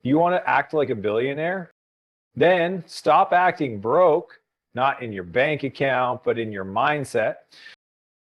You want to act like a billionaire? Then stop acting broke, not in your bank account, but in your mindset.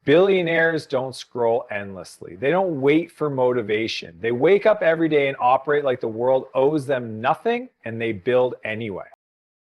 Billionaires don't scroll endlessly. They don't wait for motivation. They wake up every day and operate like the world owes them nothing, and they build anyway.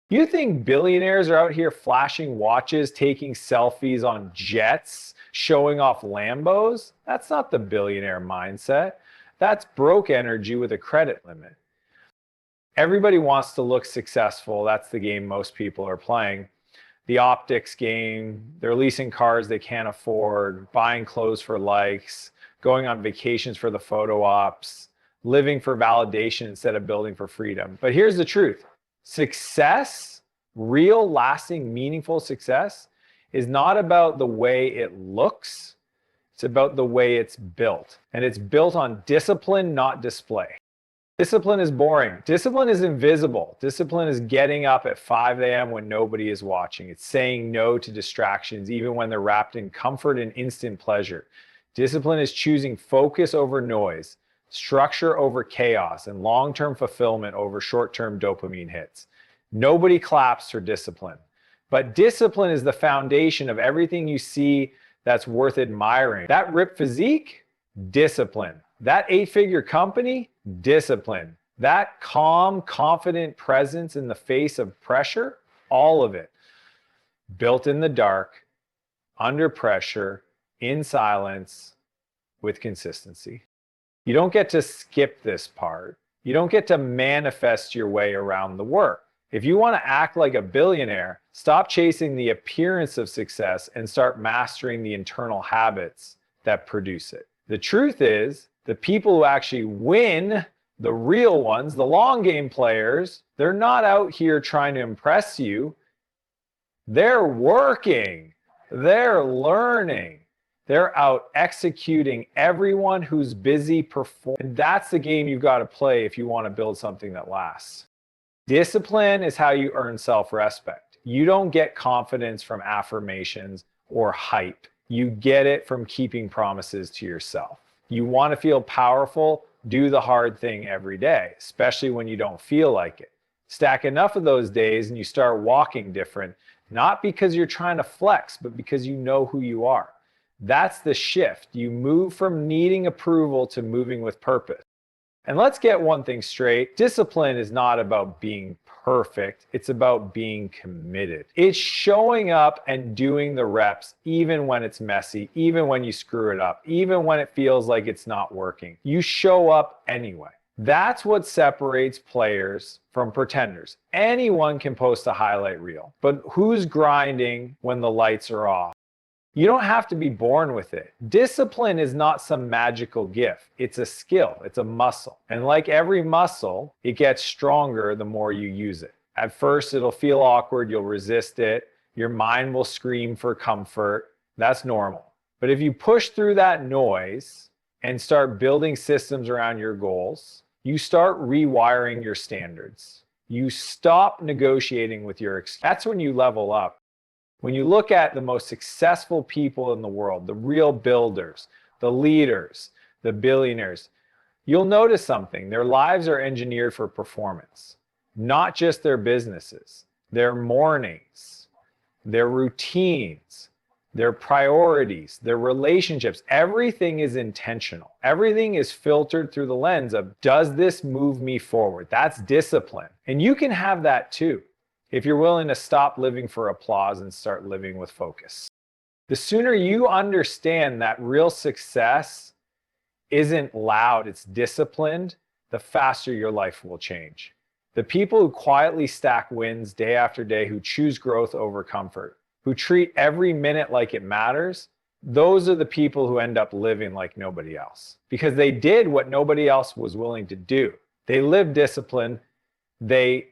You think billionaires are out here flashing watches, taking selfies on jets, showing off Lambos? That's not the billionaire mindset. That's broke energy with a credit limit. Everybody wants to look successful. That's the game most people are playing. The optics game, they're leasing cars they can't afford, buying clothes for likes, going on vacations for the photo ops, living for validation instead of building for freedom. But here's the truth. Success, real, lasting, meaningful success, is not about the way it looks. It's about the way it's built. And it's built on discipline, not display. Discipline is boring. Discipline is invisible. Discipline is getting up at 5 a.m. when nobody is watching. It's saying no to distractions, even when they're wrapped in comfort and instant pleasure. Discipline is choosing focus over noise, structure over chaos, and long-term fulfillment over short-term dopamine hits. Nobody claps for discipline. But discipline is the foundation of everything you see that's worth admiring. That ripped physique? Discipline. That 8-figure company? Discipline. That calm, confident presence in the face of pressure? All of it. Built in the dark, under pressure, in silence, with consistency. You don't get to skip this part. You don't get to manifest your way around the work. If you want to act like a billionaire, stop chasing the appearance of success and start mastering the internal habits that produce it. The truth is, the people who actually win, the real ones, the long game players, they're not out here trying to impress you. They're working. They're learning. They're out executing everyone who's busy performing. And that's the game you've got to play if you want to build something that lasts. Discipline is how you earn self-respect. You don't get confidence from affirmations or hype. You get it from keeping promises to yourself. You want to feel powerful, do the hard thing every day, especially when you don't feel like it. Stack enough of those days and you start walking different, not because you're trying to flex, but because you know who you are. That's the shift. You move from needing approval to moving with purpose. And let's get one thing straight. Discipline is not about being perfect. It's about being committed. It's showing up and doing the reps, even when it's messy, even when you screw it up, even when it feels like it's not working. You show up anyway. That's what separates players from pretenders. Anyone can post a highlight reel, but who's grinding when the lights are off? You don't have to be born with it. Discipline is not some magical gift. It's a skill. It's a muscle. And like every muscle, it gets stronger the more you use it. At first, it'll feel awkward. You'll resist it. Your mind will scream for comfort. That's normal. But if you push through that noise and start building systems around your goals, you start rewiring your standards. You stop negotiating with that's when you level up. When you look at the most successful people in the world, the real builders, the leaders, the billionaires, you'll notice something. Their lives are engineered for performance, not just their businesses, their mornings, their routines, their priorities, their relationships. Everything is intentional. Everything is filtered through the lens of, does this move me forward? That's discipline. And you can have that too, if you're willing to stop living for applause and start living with focus. The sooner you understand that real success isn't loud, it's disciplined, the faster your life will change. The people who quietly stack wins day after day, who choose growth over comfort, who treat every minute like it matters, those are the people who end up living like nobody else. Because they did what nobody else was willing to do. They lived discipline. They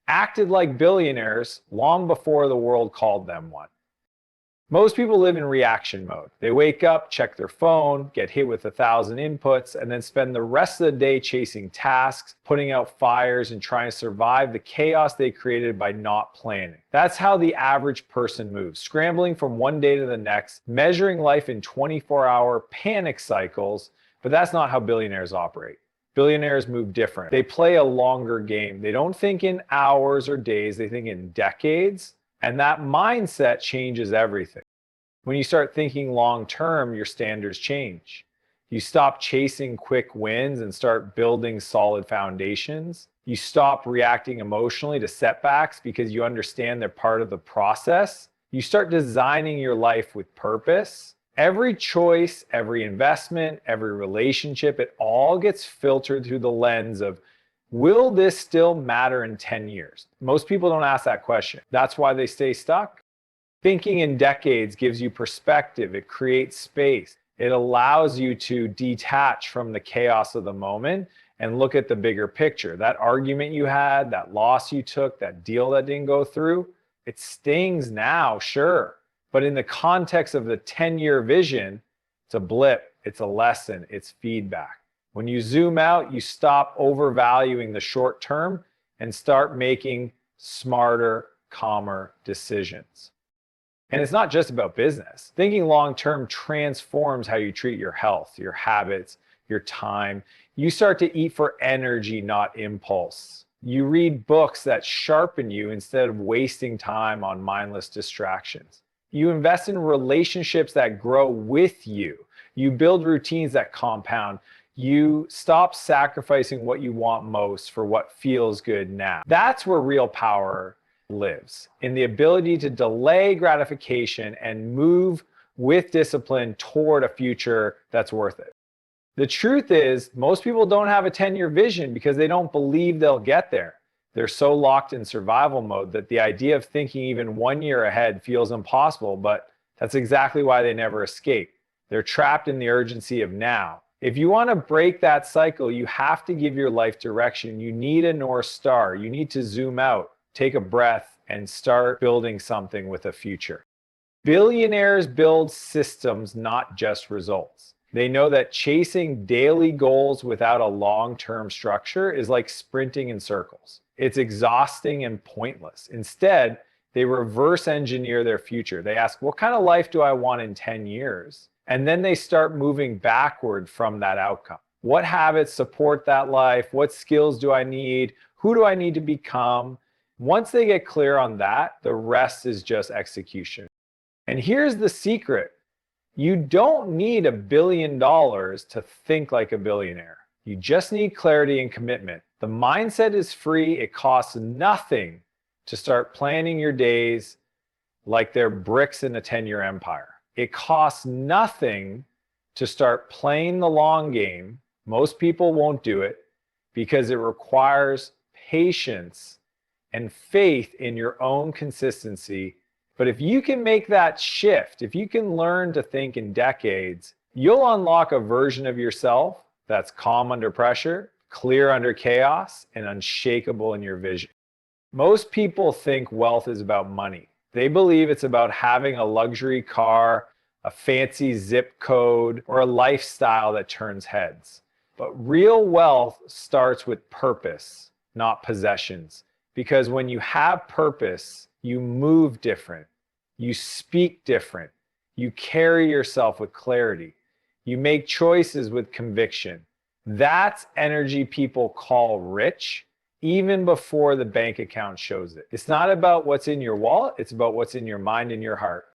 acted like billionaires long before the world called them one. Most people live in reaction mode. They wake up, check their phone, get hit with 1,000 inputs, and then spend the rest of the day chasing tasks, putting out fires, and trying to survive the chaos they created by not planning. That's how the average person moves, scrambling from one day to the next, measuring life in 24-hour panic cycles, but that's not how billionaires operate. Billionaires move different. They play a longer game. They don't think in hours or days, they think in decades. And that mindset changes everything. When you start thinking long term, your standards change. You stop chasing quick wins and start building solid foundations. You stop reacting emotionally to setbacks because you understand they're part of the process. You start designing your life with purpose. Every choice, every investment, every relationship, it all gets filtered through the lens of, will this still matter in 10 years? Most people don't ask that question. That's why they stay stuck. Thinking in decades gives you perspective. It creates space. It allows you to detach from the chaos of the moment and look at the bigger picture. That argument you had, that loss you took, that deal that didn't go through, it stings now, sure. But in the context of the 10-year vision, it's a blip, it's a lesson, it's feedback. When you zoom out, you stop overvaluing the short term and start making smarter, calmer decisions. And it's not just about business. Thinking long term transforms how you treat your health, your habits, your time. You start to eat for energy, not impulse. You read books that sharpen you instead of wasting time on mindless distractions. You invest in relationships that grow with you. You build routines that compound. You stop sacrificing what you want most for what feels good now. That's where real power lives, in the ability to delay gratification and move with discipline toward a future that's worth it. The truth is, most people don't have a 10-year vision because they don't believe they'll get there. They're so locked in survival mode that the idea of thinking even 1 year ahead feels impossible, but that's exactly why they never escape. They're trapped in the urgency of now. If you want to break that cycle, you have to give your life direction. You need a North Star. You need to zoom out, take a breath, and start building something with a future. Billionaires build systems, not just results. They know that chasing daily goals without a long-term structure is like sprinting in circles. It's exhausting and pointless. Instead, they reverse engineer their future. They ask, what kind of life do I want in 10 years? And then they start moving backward from that outcome. What habits support that life? What skills do I need? Who do I need to become? Once they get clear on that, the rest is just execution. And here's the secret. You don't need $1 billion to think like a billionaire. You just need clarity and commitment. The mindset is free. It costs nothing to start planning your days like they're bricks in a 10-year empire. It costs nothing to start playing the long game. Most people won't do it because it requires patience and faith in your own consistency. But if you can make that shift, if you can learn to think in decades, you'll unlock a version of yourself that's calm under pressure, clear under chaos, and unshakable in your vision. Most people think wealth is about money. They believe it's about having a luxury car, a fancy zip code, or a lifestyle that turns heads. But real wealth starts with purpose, not possessions. Because when you have purpose, you move different, you speak different, you carry yourself with clarity, you make choices with conviction. That's energy people call rich, even before the bank account shows it. It's not about what's in your wallet, it's about what's in your mind and your heart.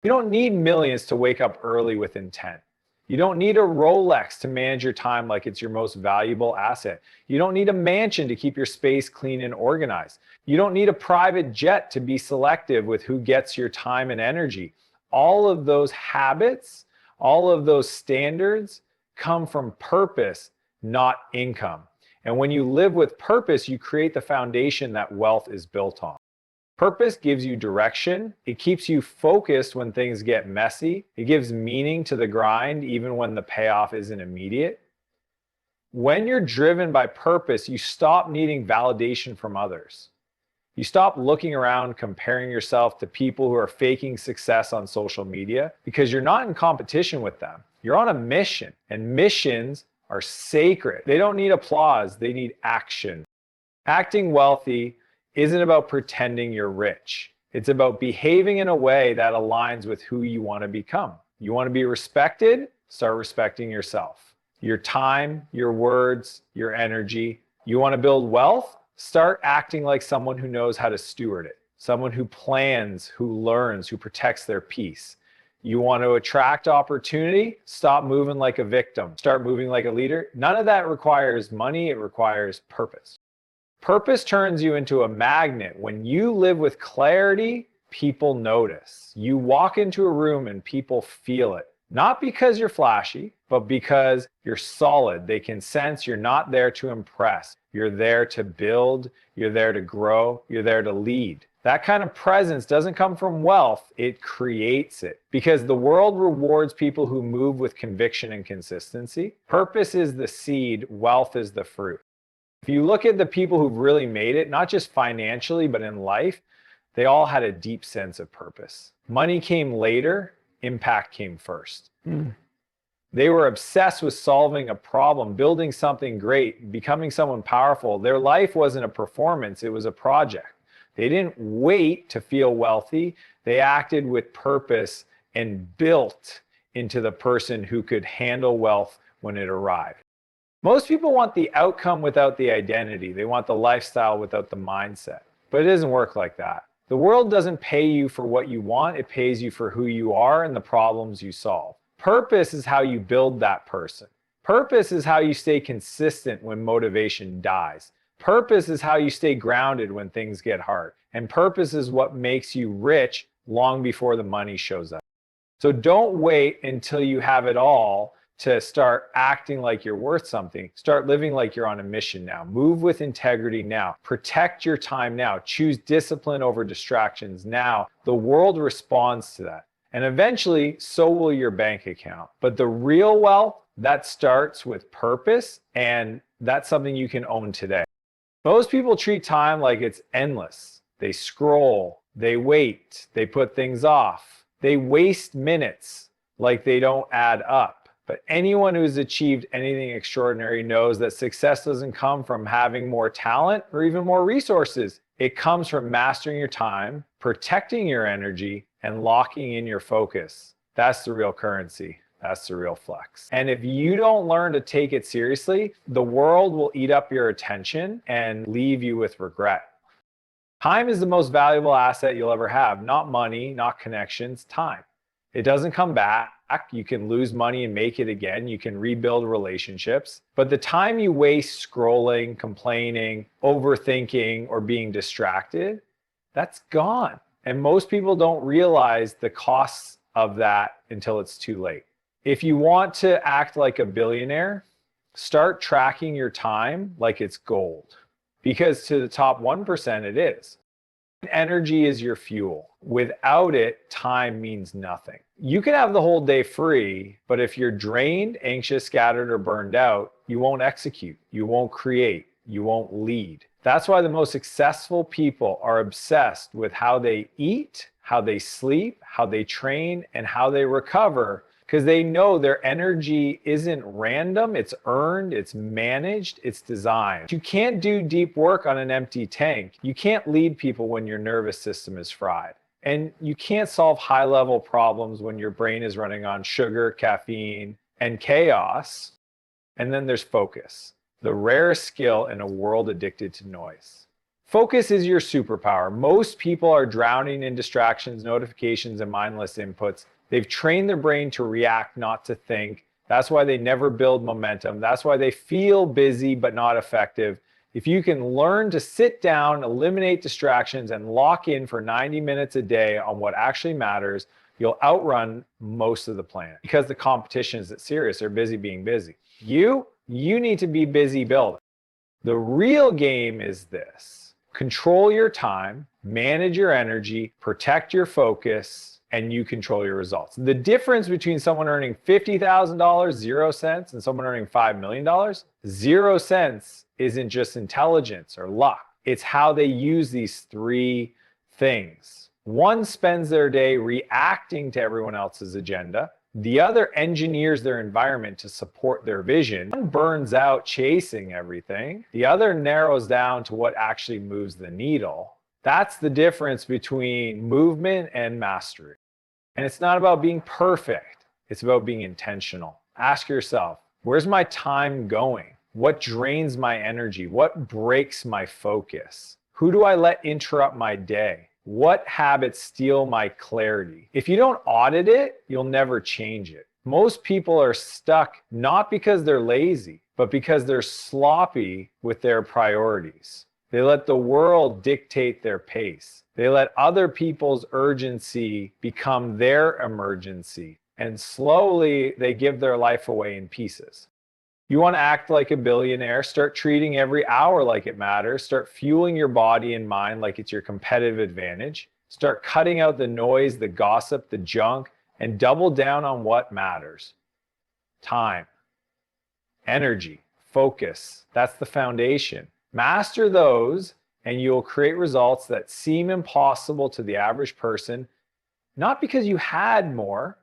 You don't need millions to wake up early with intent. You don't need a Rolex to manage your time like it's your most valuable asset. You don't need a mansion to keep your space clean and organized. You don't need a private jet to be selective with who gets your time and energy. All of those habits, all of those standards come from purpose, not income. And when you live with purpose, you create the foundation that wealth is built on. Purpose gives you direction. It keeps you focused when things get messy. It gives meaning to the grind, even when the payoff isn't immediate. When you're driven by purpose, you stop needing validation from others. You stop looking around, comparing yourself to people who are faking success on social media because you're not in competition with them. You're on a mission, and missions are sacred. They don't need applause, they need action. Acting wealthy isn't about pretending you're rich. It's about behaving in a way that aligns with who you want to become. You want to be respected? Start respecting yourself. Your time, your words, your energy. You want to build wealth? Start acting like someone who knows how to steward it, someone who plans, who learns, who protects their peace. You want to attract opportunity? Stop moving like a victim. Start moving like a leader. None of that requires money. It requires purpose. Purpose turns you into a magnet. When you live with clarity, people notice. You walk into a room and people feel it. Not because you're flashy, but because you're solid. They can sense you're not there to impress. You're there to build. You're there to grow. You're there to lead. That kind of presence doesn't come from wealth. It creates it. Because the world rewards people who move with conviction and consistency. Purpose is the seed. Wealth is the fruit. If you look at the people who've really made it, not just financially, but in life, they all had a deep sense of purpose. Money came later. Impact came first. They were obsessed with solving a problem, building something great, becoming someone powerful. Their life wasn't a performance, it was a project. They didn't wait to feel wealthy. They acted with purpose and built into the person who could handle wealth when it arrived. Most people want the outcome without the identity. They want the lifestyle without the mindset. But it doesn't work like that. The world doesn't pay you for what you want. It pays you for who you are and the problems you solve. Purpose is how you build that person. Purpose is how you stay consistent when motivation dies. Purpose is how you stay grounded when things get hard. And purpose is what makes you rich long before the money shows up. So don't wait until you have it all to start acting like you're worth something. Start living like you're on a mission now. Move with integrity now. Protect your time now. Choose discipline over distractions now. The world responds to that. And eventually, so will your bank account. But the real wealth, that starts with purpose, and that's something you can own today. Most people treat time like it's endless. They scroll, they wait, they put things off. They waste minutes like they don't add up. But anyone who's achieved anything extraordinary knows that success doesn't come from having more talent or even more resources. It comes from mastering your time, protecting your energy, and locking in your focus. That's the real currency. That's the real flex. And if you don't learn to take it seriously, the world will eat up your attention and leave you with regret. Time is the most valuable asset you'll ever have. Not money, not connections, time. It doesn't come back. You can lose money and make it again. You can rebuild relationships. But the time you waste scrolling, complaining, overthinking, or being distracted, that's gone. And most people don't realize the costs of that until it's too late. If you want to act like a billionaire, start tracking your time like it's gold. Because to the top 1%, it is. Energy is your fuel. Without it, time means nothing. You can have the whole day free, but if you're drained, anxious, scattered, or burned out, you won't execute, you won't create, you won't lead. That's why the most successful people are obsessed with how they eat, how they sleep, how they train, and how they recover, because they know their energy isn't random, it's earned, it's managed, it's designed. You can't do deep work on an empty tank. You can't lead people when your nervous system is fried. And you can't solve high-level problems when your brain is running on sugar, caffeine, and chaos. And then there's focus, the rarest skill in a world addicted to noise. Focus is your superpower. Most people are drowning in distractions, notifications, and mindless inputs. They've trained their brain to react, not to think. That's why they never build momentum. That's why they feel busy but not effective. If you can learn to sit down, eliminate distractions, and lock in for 90 minutes a day on what actually matters, you'll outrun most of the planet. Because the competition isn't serious. They're busy being busy. You need to be busy building. The real game is this. Control your time, manage your energy, protect your focus, and you control your results. The difference between someone earning $50,000, 0 cents, and someone earning $5 million, 0 cents isn't just intelligence or luck. It's how they use these three things. One spends their day reacting to everyone else's agenda. The other engineers their environment to support their vision. One burns out chasing everything. The other narrows down to what actually moves the needle. That's the difference between movement and mastery. And it's not about being perfect. It's about being intentional. Ask yourself, Where's my time going? What drains my energy? What breaks my focus? Who do I let interrupt my day? What habits steal my clarity? If you don't audit it, you'll never change it. Most people are stuck not because they're lazy, but because they're sloppy with their priorities. They let the world dictate their pace. They let other people's urgency become their emergency. And slowly they give their life away in pieces. You want to act like a billionaire, start treating every hour like it matters, start fueling your body and mind like it's your competitive advantage, start cutting out the noise, the gossip, the junk, and double down on what matters. Time, energy, focus, that's the foundation. Master those and you'll create results that seem impossible to the average person, not because you had more,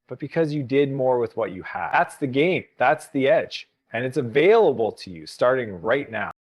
but because you did more with what you had. That's the game. That's the edge. And it's available to you starting right now.